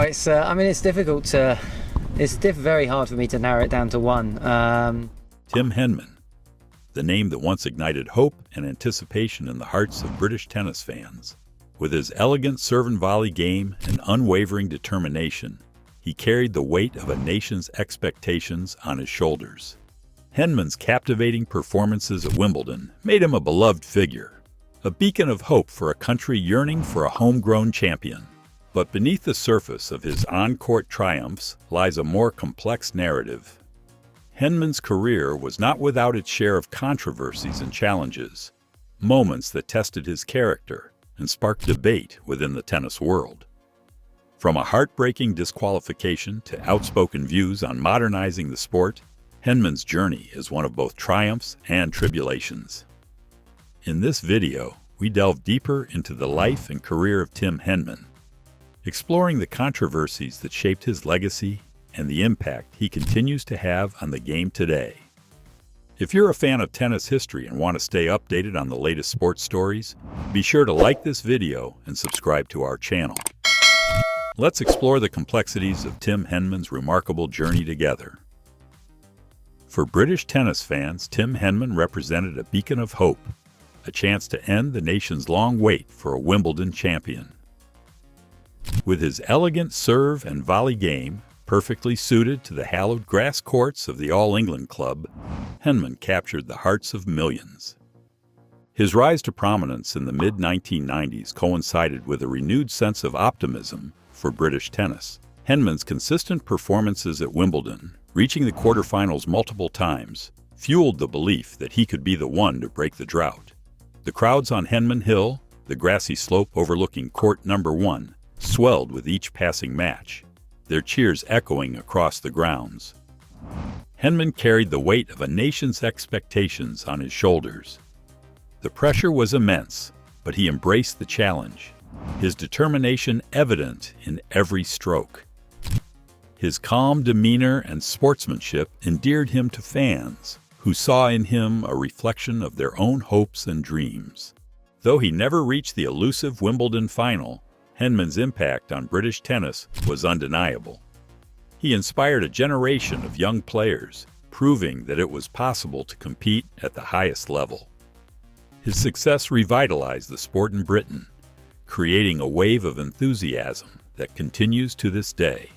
I mean, it's difficult to, very hard for me to narrow it down to one. Tim Henman, the name that once ignited hope and anticipation in the hearts of British tennis fans. With his elegant serve-and-volley game and unwavering determination, he carried the weight of a nation's expectations on his shoulders. Henman's captivating performances at Wimbledon made him a beloved figure, a beacon of hope for a country yearning for a homegrown champion. But beneath the surface of his on-court triumphs lies a more complex narrative. Henman's career was not without its share of controversies and challenges, moments that tested his character and sparked debate within the tennis world. From a heartbreaking disqualification to outspoken views on modernizing the sport, Henman's journey is one of both triumphs and tribulations. In this video, we delve deeper into the life and career of Tim Henman, exploring the controversies that shaped his legacy and the impact he continues to have on the game today. If you're a fan of tennis history and want to stay updated on the latest sports stories, be sure to like this video and subscribe to our channel. Let's explore the complexities of Tim Henman's remarkable journey together. For British tennis fans, Tim Henman represented a beacon of hope, a chance to end the nation's long wait for a Wimbledon champion. With his elegant serve and volley game, perfectly suited to the hallowed grass courts of the All England Club, Henman captured the hearts of millions. His rise to prominence in the mid-1990s coincided with a renewed sense of optimism for British tennis. Henman's consistent performances at Wimbledon, reaching the quarterfinals multiple times, fueled the belief that he could be the one to break the drought. The crowds on Henman Hill, the grassy slope overlooking court number 1, swelled with each passing match, their cheers echoing across the grounds. Henman carried the weight of a nation's expectations on his shoulders. The pressure was immense, but he embraced the challenge, his determination evident in every stroke. His calm demeanor and sportsmanship endeared him to fans, who saw in him a reflection of their own hopes and dreams. Though he never reached the elusive Wimbledon final, Henman's impact on British tennis was undeniable. He inspired a generation of young players, proving that it was possible to compete at the highest level. His success revitalized the sport in Britain, creating a wave of enthusiasm that continues to this day.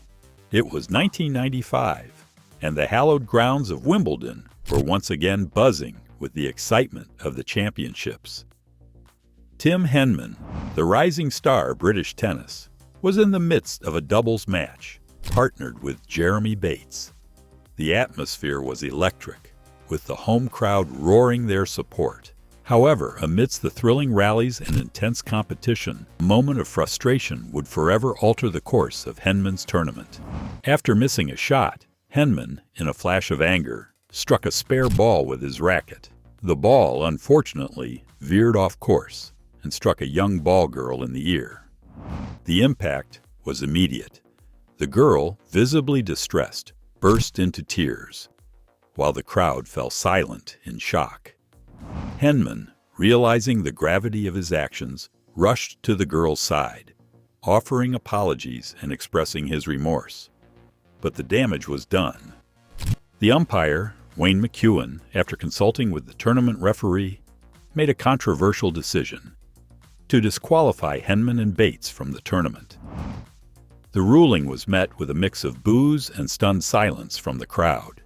It was 1995, and the hallowed grounds of Wimbledon were once again buzzing with the excitement of the championships. Tim Henman, the rising star of British tennis, was in the midst of a doubles match, partnered with Jeremy Bates. The atmosphere was electric, with the home crowd roaring their support. However, amidst the thrilling rallies and intense competition, a moment of frustration would forever alter the course of Henman's tournament. After missing a shot, Henman, in a flash of anger, struck a spare ball with his racket. The ball, unfortunately, veered off course and struck a young ball girl in the ear. The impact was immediate. The girl, visibly distressed, burst into tears, while the crowd fell silent in shock. Henman, realizing the gravity of his actions, rushed to the girl's side, offering apologies and expressing his remorse. But the damage was done. The umpire, Wayne McEwen, after consulting with the tournament referee, made a controversial decision to disqualify Henman and Bates from the tournament. The ruling was met with a mix of boos and stunned silence from the crowd.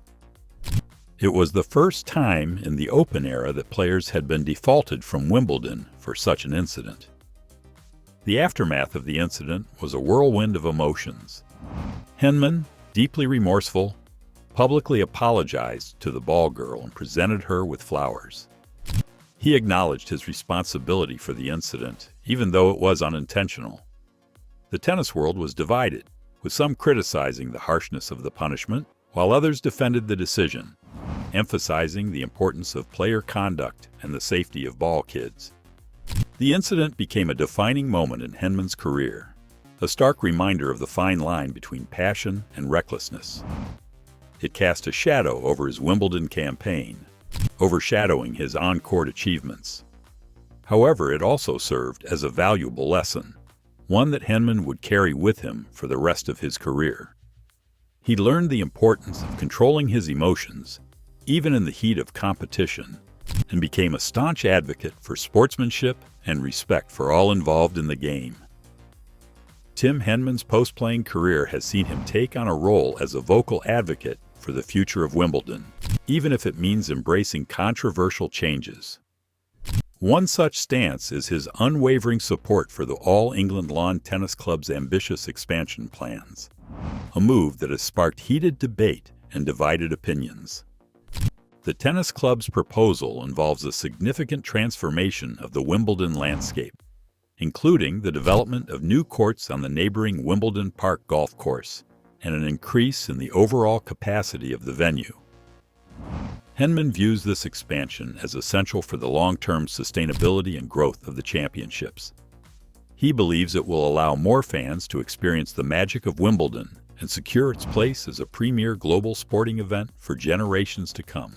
It was the first time in the Open era that players had been defaulted from Wimbledon for such an incident. The aftermath of the incident was a whirlwind of emotions. Henman, deeply remorseful, publicly apologized to the ball girl and presented her with flowers. He acknowledged his responsibility for the incident, even though it was unintentional. The tennis world was divided, with some criticizing the harshness of the punishment, while others defended the decision, emphasizing the importance of player conduct and the safety of ball kids. The incident became a defining moment in Henman's career, a stark reminder of the fine line between passion and recklessness. It cast a shadow over his Wimbledon campaign, overshadowing his on-court achievements. However, it also served as a valuable lesson. one that Henman would carry with him for the rest of his career. He learned the importance of controlling his emotions, even in the heat of competition, and became a staunch advocate for sportsmanship and respect for all involved in the game. Tim Henman's post-playing career has seen him take on a role as a vocal advocate for the future of Wimbledon, even if it means embracing controversial changes. One such stance is his unwavering support for the All England Lawn Tennis Club's ambitious expansion plans, a move that has sparked heated debate and divided opinions. The tennis club's proposal involves a significant transformation of the Wimbledon landscape, including the development of new courts on the neighboring Wimbledon Park golf course and an increase in the overall capacity of the venue. Henman views this expansion as essential for the long-term sustainability and growth of the championships. He believes it will allow more fans to experience the magic of Wimbledon and secure its place as a premier global sporting event for generations to come.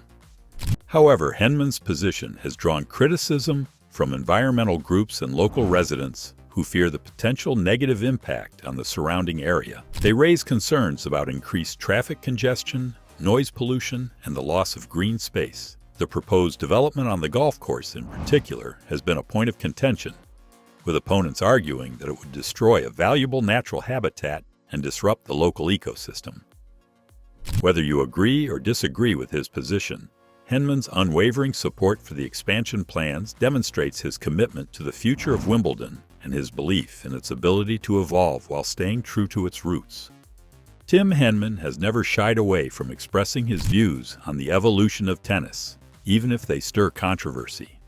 However, Henman's position has drawn criticism from environmental groups and local residents who fear the potential negative impact on the surrounding area. They raise concerns about increased traffic congestion, noise pollution, and the loss of green space. The proposed development on the golf course in particular has been a point of contention, with opponents arguing that it would destroy a valuable natural habitat and disrupt the local ecosystem. Whether you agree or disagree with his position, Henman's unwavering support for the expansion plans demonstrates his commitment to the future of Wimbledon and his belief in its ability to evolve while staying true to its roots. Tim Henman has never shied away from expressing his views on the evolution of tennis, even if they stir controversy.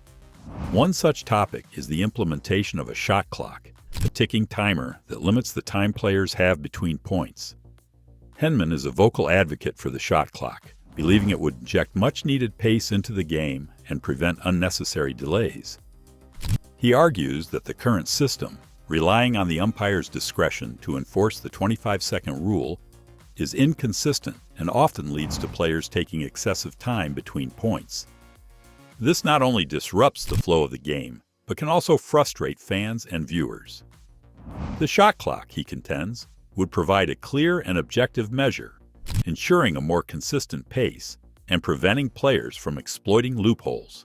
One such topic is the implementation of a shot clock, a ticking timer that limits the time players have between points. Henman is a vocal advocate for the shot clock, believing it would inject much-needed pace into the game and prevent unnecessary delays. He argues that the current system, relying on the umpire's discretion to enforce the 25-second rule, is inconsistent and often leads to players taking excessive time between points. This not only disrupts the flow of the game, but can also frustrate fans and viewers. The shot clock, he contends, would provide a clear and objective measure, ensuring a more consistent pace and preventing players from exploiting loopholes.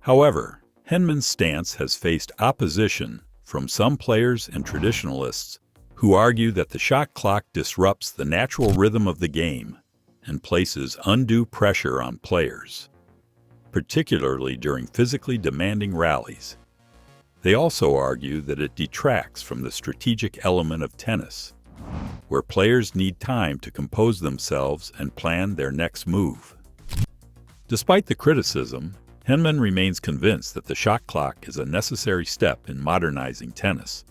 However, Henman's stance has faced opposition from some players and traditionalists who argue that the shot clock disrupts the natural rhythm of the game and places undue pressure on players, particularly during physically demanding rallies. They also argue that it detracts from the strategic element of tennis, where players need time to compose themselves and plan their next move. Despite the criticism, Henman remains convinced that the shot clock is a necessary step in modernizing tennis.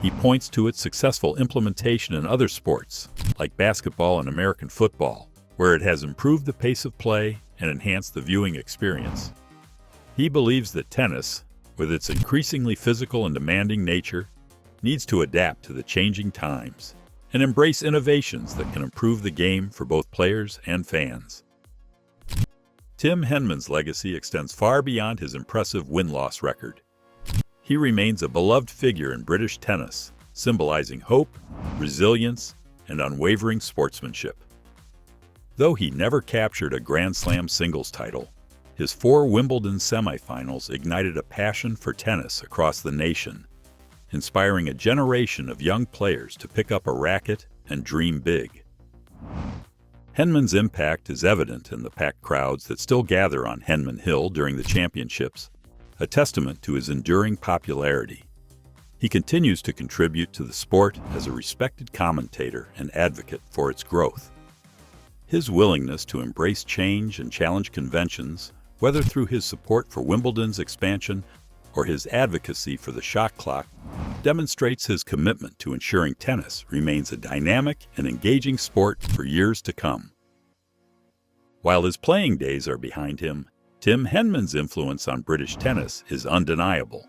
He points to its successful implementation in other sports, like basketball and American football, where it has improved the pace of play and enhanced the viewing experience. He believes that tennis, with its increasingly physical and demanding nature, needs to adapt to the changing times and embrace innovations that can improve the game for both players and fans. Tim Henman's legacy extends far beyond his impressive win-loss record. He remains a beloved figure in British tennis, symbolizing hope, resilience, and unwavering sportsmanship. Though he never captured a Grand Slam singles title, his 4 Wimbledon semifinals ignited a passion for tennis across the nation, inspiring a generation of young players to pick up a racket and dream big. Henman's impact is evident in the packed crowds that still gather on Henman Hill during the championships, a testament to his enduring popularity. He continues to contribute to the sport as a respected commentator and advocate for its growth. His willingness to embrace change and challenge conventions, whether through his support for Wimbledon's expansion or his advocacy for the shot clock, demonstrates his commitment to ensuring tennis remains a dynamic and engaging sport for years to come. While his playing days are behind him, Tim Henman's influence on British tennis is undeniable.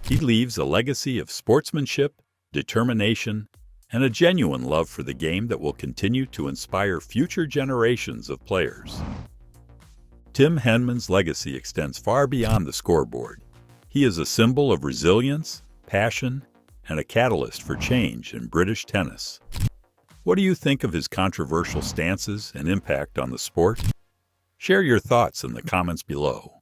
He leaves a legacy of sportsmanship, determination, and a genuine love for the game that will continue to inspire future generations of players. Tim Henman's legacy extends far beyond the scoreboard. He is a symbol of resilience, passion, and a catalyst for change in British tennis. What do you think of his controversial stances and impact on the sport? Share your thoughts in the comments below.